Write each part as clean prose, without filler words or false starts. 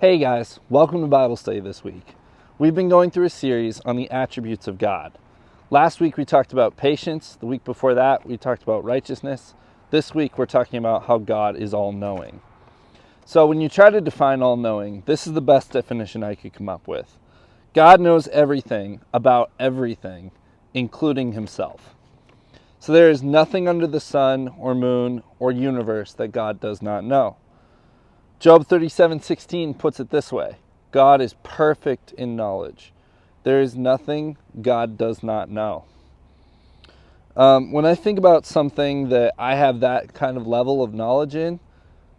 Hey guys, welcome to Bible Study this week. We've been going through a series on the attributes of God. Last week we talked about patience. The week before that we talked about righteousness. This week we're talking about how God is all-knowing. So when you try to define all-knowing, this is the best definition I could come up with. God knows everything about everything, including himself. So there is nothing under the sun or moon or universe that God does not know. Job 37:16 puts it this way: God is perfect in knowledge. There is nothing God does not know. When I think about something that I have that kind of level of knowledge in,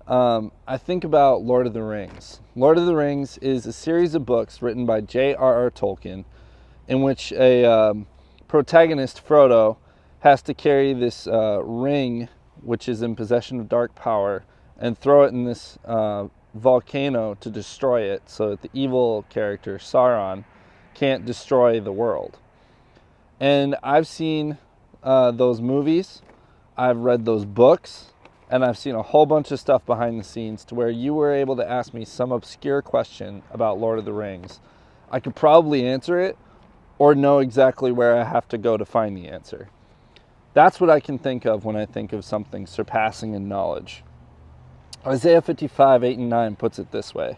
I think about Lord of the Rings. Lord of the Rings is a series of books written by J.R.R. Tolkien, in which a protagonist, Frodo, has to carry this ring, which is in possession of dark power, and throw it in this volcano to destroy it so that the evil character, Sauron, can't destroy the world. And I've seen those movies, I've read those books, and I've seen a whole bunch of stuff behind the scenes to where you were able to ask me some obscure question about Lord of the Rings. I could probably answer it or know exactly where I have to go to find the answer. That's what I can think of when I think of something surpassing in knowledge. Isaiah 55:8-9 puts it this way: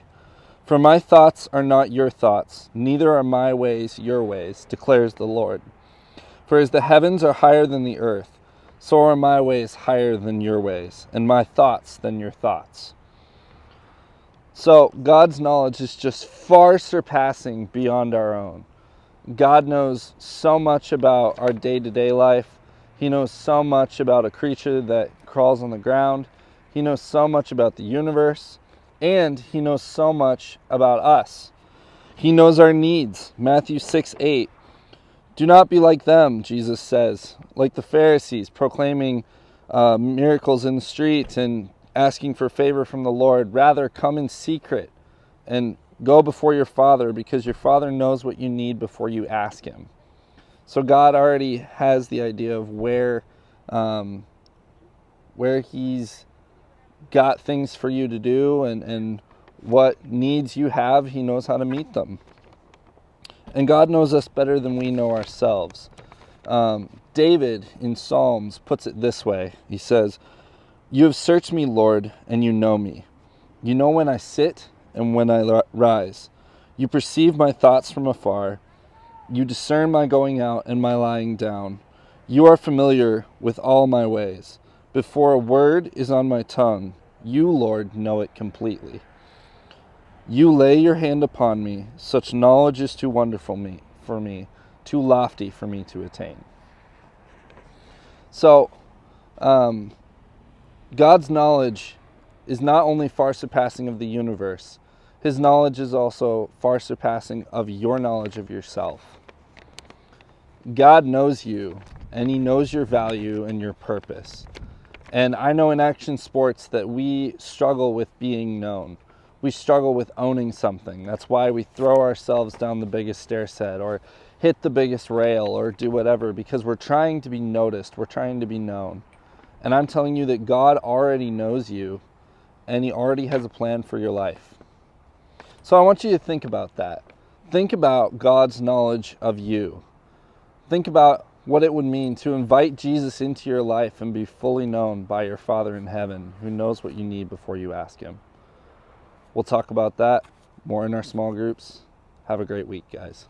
For my thoughts are not your thoughts, neither are my ways your ways, declares the Lord. For as the heavens are higher than the earth, so are my ways higher than your ways, and my thoughts than your thoughts. So God's knowledge is just far surpassing beyond our own. God knows so much about our day-to-day life. He knows so much about a creature that crawls on the ground. He knows so much about the universe, and he knows so much about us. He knows our needs. Matthew 6:8. Do not be like them, Jesus says, like the Pharisees, proclaiming miracles in the streets and asking for favor from the Lord. Rather, come in secret and go before your Father, because your Father knows what you need before you ask him. So God already has the idea of where he's got things for you to do and what needs you have. He knows how to meet them. And God knows us better than we know ourselves. David in Psalms puts it this way. He says, You have searched me, Lord, and you know me. You know when I sit and when I rise. You perceive my thoughts from afar. You discern my going out and my lying down. You are familiar with all my ways. Before a word is on my tongue, you, Lord, know it completely. You lay your hand upon me. Such knowledge is too wonderful for me, too lofty for me to attain. So, God's knowledge is not only far surpassing of the universe, his knowledge is also far surpassing of your knowledge of yourself. God knows you, and he knows your value and your purpose. And I know in action sports that we struggle with being known. We struggle with owning something. That's why we throw ourselves down the biggest stair set or hit the biggest rail or do whatever, because we're trying to be noticed. We're trying to be known. And I'm telling you that God already knows you, and he already has a plan for your life. So I want you to think about that. Think about God's knowledge of you. Think about what it would mean to invite Jesus into your life and be fully known by your Father in heaven, who knows what you need before you ask him. We'll talk about that more in our small groups. Have a great week, guys.